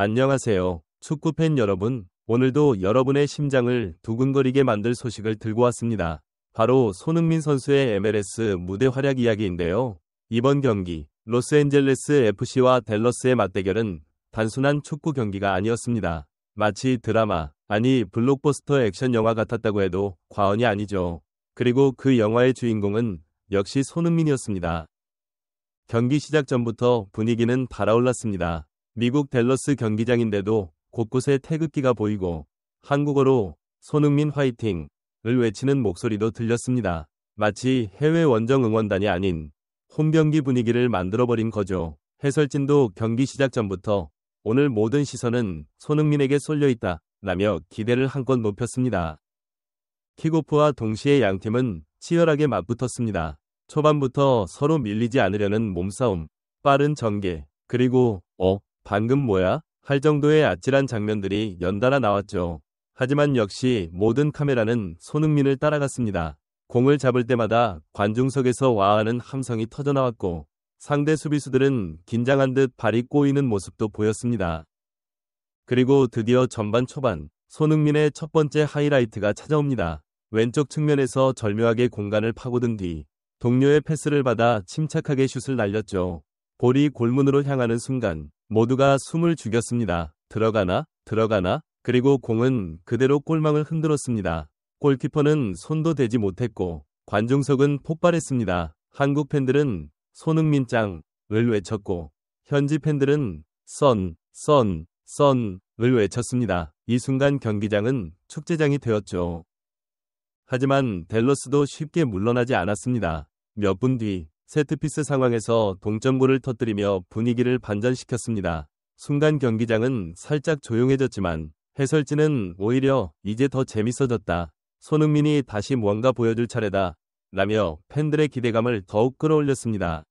안녕하세요. 축구팬 여러분. 오늘도 여러분의 심장을 두근거리게 만들 소식을 들고 왔습니다. 바로 손흥민 선수의 MLS 무대 활약 이야기인데요. 이번 경기, 로스앤젤레스 FC와 댈러스의 맞대결은 단순한 축구 경기가 아니었습니다. 마치 드라마, 아니 블록버스터 액션 영화 같았다고 해도 과언이 아니죠. 그리고 그 영화의 주인공은 역시 손흥민이었습니다. 경기 시작 전부터 분위기는 달아올랐습니다. 미국 댈러스 경기장인데도 곳곳에 태극기가 보이고 한국어로 손흥민 화이팅을 외치는 목소리도 들렸습니다. 마치 해외 원정 응원단이 아닌 홈경기 분위기를 만들어버린 거죠. 해설진도 경기 시작 전부터 오늘 모든 시선은 손흥민에게 쏠려있다 라며 기대를 한껏 높였습니다. 킥오프와 동시에 양팀은 치열하게 맞붙었습니다. 초반부터 서로 밀리지 않으려는 몸싸움, 빠른 전개, 그리고 방금 뭐야? 할 정도의 아찔한 장면들이 연달아 나왔죠. 하지만 역시 모든 카메라는 손흥민을 따라갔습니다. 공을 잡을 때마다 관중석에서 와하는 함성이 터져나왔고 상대 수비수들은 긴장한 듯 발이 꼬이는 모습도 보였습니다. 그리고 드디어 전반 초반, 손흥민의 첫 번째 하이라이트가 찾아옵니다. 왼쪽 측면에서 절묘하게 공간을 파고든 뒤 동료의 패스를 받아 침착하게 슛을 날렸죠. 볼이 골문으로 향하는 순간 모두가 숨을 죽였습니다. 들어가나? 그리고 공은 그대로 골망을 흔들었습니다. 골키퍼는 손도 대지 못했고 관중석은 폭발했습니다. 한국 팬들은 손흥민 짱을 외쳤고 현지 팬들은 썬을 외쳤습니다. 이 순간 경기장은 축제장이 되었죠. 하지만 댈러스도 쉽게 물러나지 않았습니다. 몇 분 뒤 세트피스 상황에서 동점골을 터뜨리며 분위기를 반전시켰습니다. 순간 경기장은 살짝 조용해졌지만 해설진은 오히려 이제 더 재밌어졌다. 손흥민이 다시 무언가 보여줄 차례다. 라며 팬들의 기대감을 더욱 끌어올렸습니다.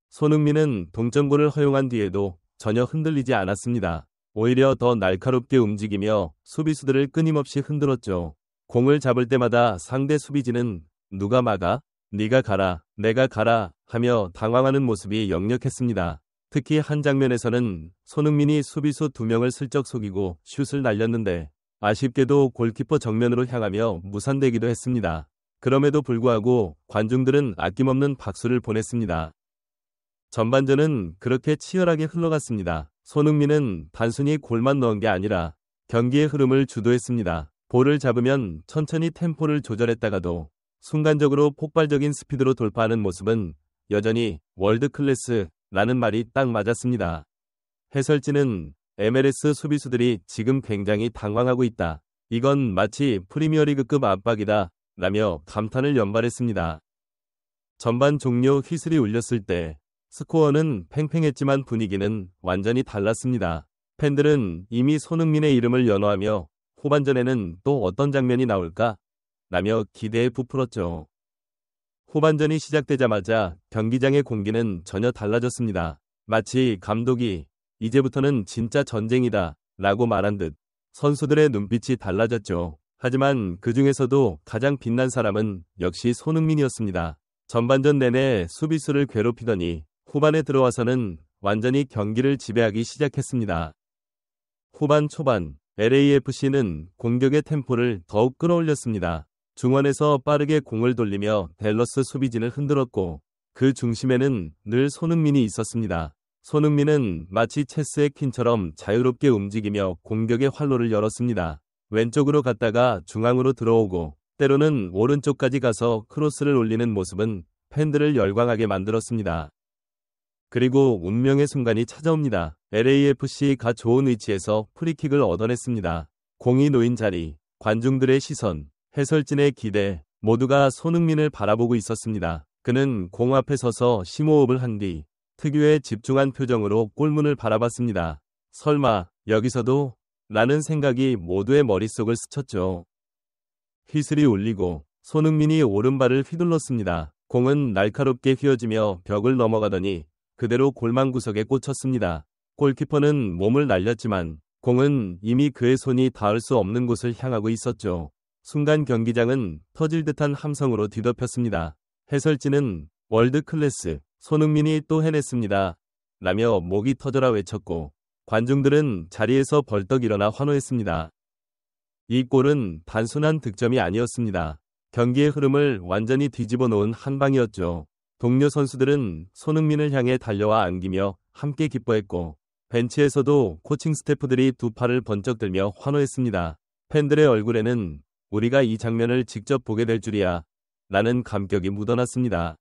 손흥민은 동점골을 허용한 뒤에도 전혀 흔들리지 않았습니다. 오히려 더 날카롭게 움직이며 수비수들을 끊임없이 흔들었죠. 공을 잡을 때마다 상대 수비진은 누가 막아? 네가 가라, 내가 가라 하며 당황하는 모습이 역력했습니다. 특히 한 장면에서는 손흥민이 수비수 2명을 슬쩍 속이고 슛을 날렸는데 아쉽게도 골키퍼 정면으로 향하며 무산되기도 했습니다. 그럼에도 불구하고 관중들은 아낌없는 박수를 보냈습니다. 전반전은 그렇게 치열하게 흘러갔습니다. 손흥민은 단순히 골만 넣은 게 아니라 경기의 흐름을 주도했습니다. 볼을 잡으면 천천히 템포를 조절했다가도 순간적으로 폭발적인 스피드로 돌파하는 모습은 여전히 월드클래스라는 말이 딱 맞았습니다. 해설진은 MLS 수비수들이 지금 굉장히 당황하고 있다. 이건 마치 프리미어리그급 압박이다. 라며 감탄을 연발했습니다. 전반 종료 휘슬이 울렸을 때 스코어는 팽팽했지만 분위기는 완전히 달랐습니다. 팬들은 이미 손흥민의 이름을 연호하며 후반전에는 또 어떤 장면이 나올까? 라며 기대에 부풀었죠. 후반전이 시작되자마자 경기장의 공기는 전혀 달라졌습니다. 마치 감독이 이제부터는 진짜 전쟁이다 라고 말한 듯 선수들의 눈빛이 달라졌죠. 하지만 그 중에서도 가장 빛난 사람은 역시 손흥민이었습니다. 전반전 내내 수비수를 괴롭히더니 후반에 들어와서는 완전히 경기를 지배하기 시작했습니다. 후반 초반 LAFC는 공격의 템포를 더욱 끌어올렸습니다. 중원에서 빠르게 공을 돌리며 댈러스 수비진을 흔들었고 그 중심에는 늘 손흥민이 있었습니다. 손흥민은 마치 체스의 퀸처럼 자유롭게 움직이며 공격의 활로를 열었습니다. 왼쪽으로 갔다가 중앙으로 들어오고 때로는 오른쪽까지 가서 크로스를 올리는 모습은 팬들을 열광하게 만들었습니다. 그리고 운명의 순간이 찾아옵니다. LAFC가 좋은 위치에서 프리킥을 얻어냈습니다. 공이 놓인 자리, 관중들의 시선, 해설진의 기대, 모두가 손흥민을 바라보고 있었습니다. 그는 공 앞에 서서 심호흡을 한 뒤 특유의 집중한 표정으로 골문을 바라봤습니다. 설마 여기서도? 라는 생각이 모두의 머릿속을 스쳤죠. 휘슬이 울리고 손흥민이 오른발을 휘둘렀습니다. 공은 날카롭게 휘어지며 벽을 넘어가더니 그대로 골망 구석에 꽂혔습니다. 골키퍼는 몸을 날렸지만 공은 이미 그의 손이 닿을 수 없는 곳을 향하고 있었죠. 순간 경기장은 터질 듯한 함성으로 뒤덮였습니다. 해설진은 월드클래스, 손흥민이 또 해냈습니다. 라며 목이 터져라 외쳤고 관중들은 자리에서 벌떡 일어나 환호했습니다. 이 골은 단순한 득점이 아니었습니다. 경기의 흐름을 완전히 뒤집어 놓은 한 방이었죠. 동료 선수들은 손흥민을 향해 달려와 안기며 함께 기뻐했고 벤치에서도 코칭 스태프들이 두 팔을 번쩍 들며 환호했습니다. 팬들의 얼굴에는 우리가 이 장면을 직접 보게 될 줄이야 라는 감격이 묻어났습니다.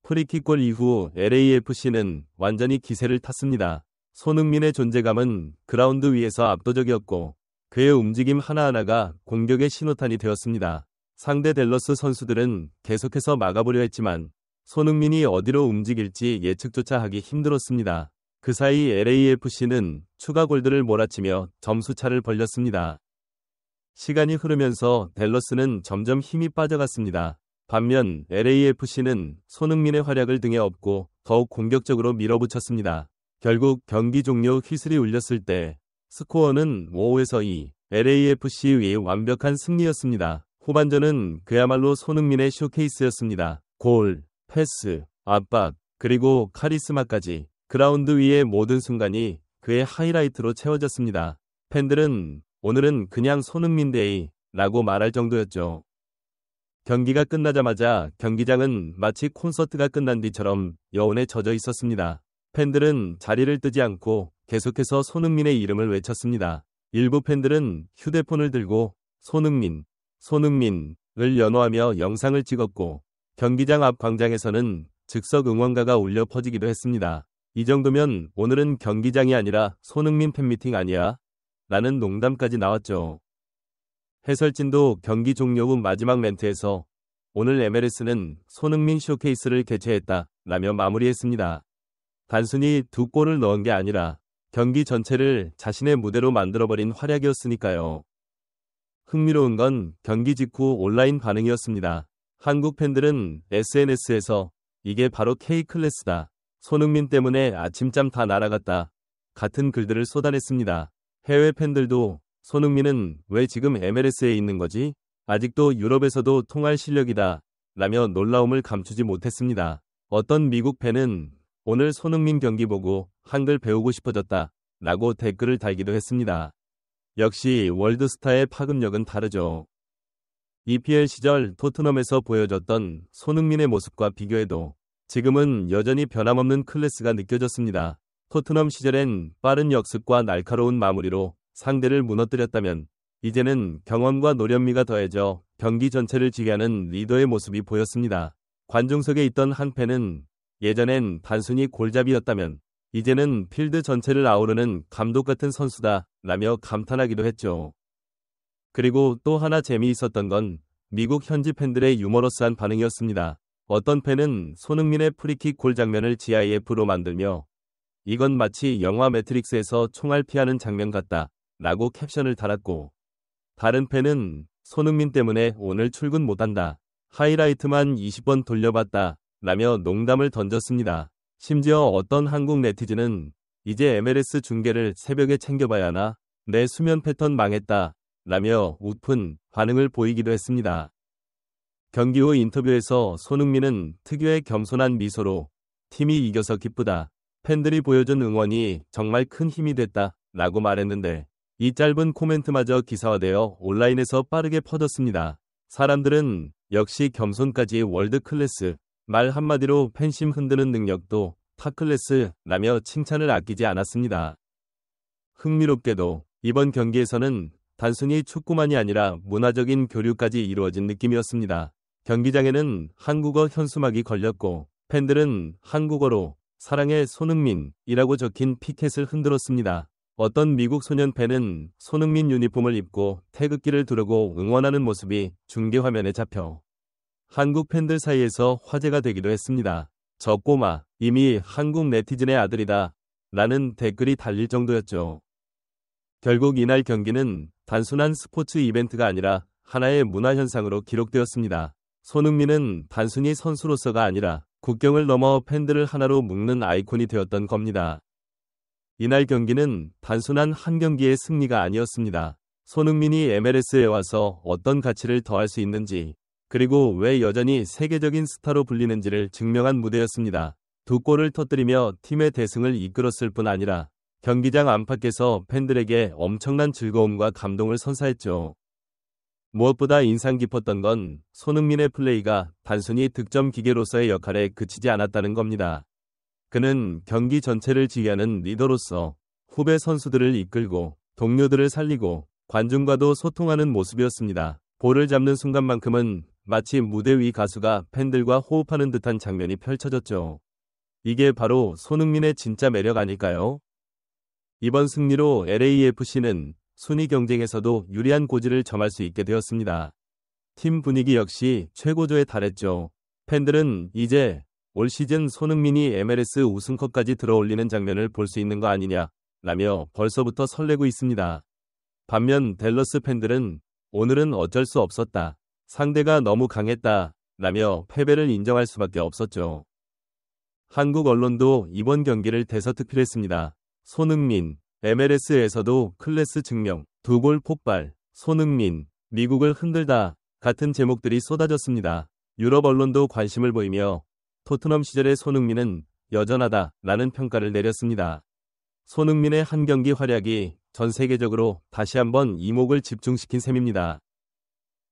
프리킥골 이후 LAFC는 완전히 기세를 탔습니다. 손흥민의 존재감은 그라운드 위에서 압도적이었고 그의 움직임 하나하나가 공격의 신호탄이 되었습니다. 상대 댈러스 선수들은 계속해서 막아보려 했지만 손흥민이 어디로 움직일지 예측조차 하기 힘들었습니다. 그 사이 LAFC는 추가 골들을 몰아치며 점수차를 벌렸습니다. 시간이 흐르면서 댈러스는 점점 힘이 빠져갔습니다. 반면 LAFC는 손흥민의 활약을 등에 업고 더욱 공격적으로 밀어붙였습니다. 결국 경기 종료 휘슬이 울렸을 때 스코어는 5에서 2, LAFC의 완벽한 승리였습니다. 후반전은 그야말로 손흥민의 쇼케이스였습니다. 골, 패스, 압박, 그리고 카리스마까지 그라운드 위의 모든 순간이 그의 하이라이트로 채워졌습니다. 팬들은 오늘은 그냥 손흥민 데이 라고 말할 정도였죠. 경기가 끝나자마자 경기장은 마치 콘서트가 끝난 뒤처럼 여운에 젖어 있었습니다. 팬들은 자리를 뜨지 않고 계속해서 손흥민의 이름을 외쳤습니다. 일부 팬들은 휴대폰을 들고 손흥민을 연호하며 영상을 찍었고 경기장 앞 광장에서는 즉석 응원가가 울려 퍼지기도 했습니다. 이 정도면 오늘은 경기장이 아니라 손흥민 팬미팅 아니야? 라는 농담까지 나왔죠. 해설진도 경기 종료 후 마지막 멘트에서 오늘 MLS는 손흥민 쇼케이스를 개최했다 라며 마무리했습니다. 단순히 두 골을 넣은 게 아니라 경기 전체를 자신의 무대로 만들어버린 활약이었으니까요. 흥미로운 건 경기 직후 온라인 반응이었습니다. 한국 팬들은 SNS에서 이게 바로 K클래스다. 손흥민 때문에 아침잠 다 날아갔다. 같은 글들을 쏟아냈습니다. 해외 팬들도 손흥민은 왜 지금 MLS에 있는 거지? 아직도 유럽에서도 통할 실력이다. 라며 놀라움을 감추지 못했습니다. 어떤 미국 팬은 오늘 손흥민 경기 보고 한글 배우고 싶어졌다. 라고 댓글을 달기도 했습니다. 역시 월드스타의 파급력은 다르죠. EPL 시절 토트넘에서 보여줬던 손흥민의 모습과 비교해도 지금은 여전히 변함없는 클래스가 느껴졌습니다. 토트넘 시절엔 빠른 역습과 날카로운 마무리로 상대를 무너뜨렸다면 이제는 경험과 노련미가 더해져 경기 전체를 지휘하는 리더의 모습이 보였습니다. 관중석에 있던 한 팬은 예전엔 단순히 골잡이였다면 이제는 필드 전체를 아우르는 감독 같은 선수다 라며 감탄하기도 했죠. 그리고 또 하나 재미있었던 건 미국 현지 팬들의 유머러스한 반응이었습니다. 어떤 팬은 손흥민의 프리킥 골 장면을 GIF로 만들며 이건 마치 영화 매트릭스에서 총알 피하는 장면 같다 라고 캡션을 달았고 다른 팬은 손흥민 때문에 오늘 출근 못한다. 하이라이트만 20번 돌려봤다 라며 농담을 던졌습니다. 심지어 어떤 한국 네티즌은 이제 MLS 중계를 새벽에 챙겨봐야 하나? 내 수면 패턴 망했다 라며 웃픈 반응을 보이기도 했습니다. 경기 후 인터뷰에서 손흥민은 특유의 겸손한 미소로 팀이 이겨서 기쁘다. 팬들이 보여준 응원이 정말 큰 힘이 됐다 라고 말했는데 이 짧은 코멘트마저 기사화되어 온라인에서 빠르게 퍼졌습니다. 사람들은 역시 겸손까지 월드클래스, 말 한마디로 팬심 흔드는 능력도 탑클래스 라며 칭찬을 아끼지 않았습니다. 흥미롭게도 이번 경기에서는 단순히 축구만이 아니라 문화적인 교류까지 이루어진 느낌이었습니다. 경기장에는 한국어 현수막이 걸렸고 팬들은 한국어로 사랑해 손흥민이라고 적힌 피켓을 흔들었습니다. 어떤 미국 소년 팬은 손흥민 유니폼을 입고 태극기를 두르고 응원하는 모습이 중계화면에 잡혀 한국 팬들 사이에서 화제가 되기도 했습니다. 저 꼬마 이미 한국 네티즌의 아들이다 라는 댓글이 달릴 정도였죠. 결국 이날 경기는 단순한 스포츠 이벤트가 아니라 하나의 문화현상으로 기록되었습니다. 손흥민은 단순히 선수로서가 아니라 국경을 넘어 팬들을 하나로 묶는 아이콘이 되었던 겁니다. 이날 경기는 단순한 한 경기의 승리가 아니었습니다. 손흥민이 MLS에 와서 어떤 가치를 더할 수 있는지 그리고 왜 여전히 세계적인 스타로 불리는지를 증명한 무대였습니다. 두 골을 터뜨리며 팀의 대승을 이끌었을 뿐 아니라 경기장 안팎에서 팬들에게 엄청난 즐거움과 감동을 선사했죠. 무엇보다 인상 깊었던 건 손흥민의 플레이가 단순히 득점 기계로서의 역할에 그치지 않았다는 겁니다. 그는 경기 전체를 지휘하는 리더로서 후배 선수들을 이끌고 동료들을 살리고 관중과도 소통하는 모습이었습니다. 볼을 잡는 순간만큼은 마치 무대 위 가수가 팬들과 호흡하는 듯한 장면이 펼쳐졌죠. 이게 바로 손흥민의 진짜 매력 아닐까요? 이번 승리로 LAFC는 순위 경쟁에서도 유리한 고지를 점할 수 있게 되었습니다. 팀 분위기 역시 최고조에 달했죠. 팬들은 이제 올 시즌 손흥민이 MLS 우승컵까지 들어올리는 장면을 볼 수 있는 거 아니냐 라며 벌써부터 설레고 있습니다. 반면 댈러스 팬들은 오늘은 어쩔 수 없었다. 상대가 너무 강했다. 라며 패배를 인정할 수밖에 없었죠. 한국 언론도 이번 경기를 대서특필했습니다. 손흥민, MLS에서도 클래스 증명, 2골 폭발, 손흥민, 미국을 흔들다 같은 제목들이 쏟아졌습니다. 유럽 언론도 관심을 보이며 토트넘 시절의 손흥민은 여전하다 라는 평가를 내렸습니다. 손흥민의 한 경기 활약이 전 세계적으로 다시 한번 이목을 집중시킨 셈입니다.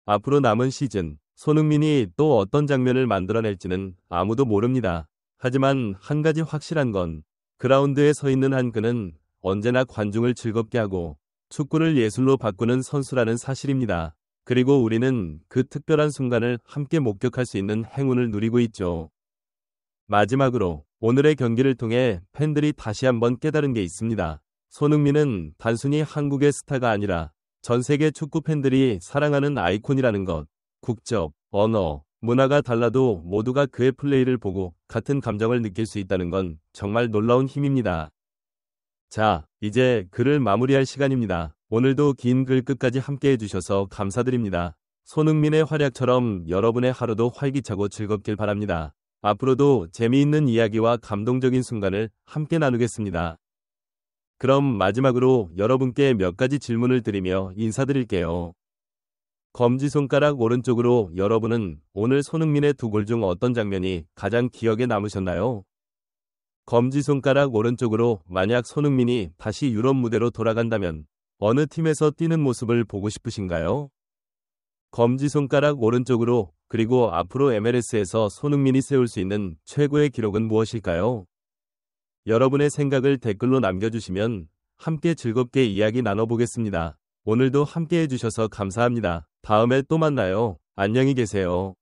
앞으로 남은 시즌, 손흥민이 또 어떤 장면을 만들어낼지는 아무도 모릅니다. 하지만 한 가지 확실한 건 그라운드에 서 있는 한 그는 언제나 관중을 즐겁게 하고 축구를 예술로 바꾸는 선수라는 사실입니다. 그리고 우리는 그 특별한 순간을 함께 목격할 수 있는 행운을 누리고 있죠. 마지막으로 오늘의 경기를 통해 팬들이 다시 한번 깨달은 게 있습니다. 손흥민은 단순히 한국의 스타가 아니라 전 세계 축구 팬들이 사랑하는 아이콘이라는 것. 국적, 언어, 문화가 달라도 모두가 그의 플레이를 보고 같은 감정을 느낄 수 있다는 건 정말 놀라운 힘입니다. 자, 이제 글을 마무리할 시간입니다. 오늘도 긴 글 끝까지 함께 해주셔서 감사드립니다. 손흥민의 활약처럼 여러분의 하루도 활기차고 즐겁길 바랍니다. 앞으로도 재미있는 이야기와 감동적인 순간을 함께 나누겠습니다. 그럼 마지막으로 여러분께 몇 가지 질문을 드리며 인사드릴게요. 검지손가락 오른쪽으로 여러분은 오늘 손흥민의 2골 중 어떤 장면이 가장 기억에 남으셨나요? 검지손가락 오른쪽으로 만약 손흥민이 다시 유럽 무대로 돌아간다면 어느 팀에서 뛰는 모습을 보고 싶으신가요? 검지손가락 오른쪽으로 그리고 앞으로 MLS에서 손흥민이 세울 수 있는 최고의 기록은 무엇일까요? 여러분의 생각을 댓글로 남겨주시면 함께 즐겁게 이야기 나눠보겠습니다. 오늘도 함께 해주셔서 감사합니다. 다음에 또 만나요. 안녕히 계세요.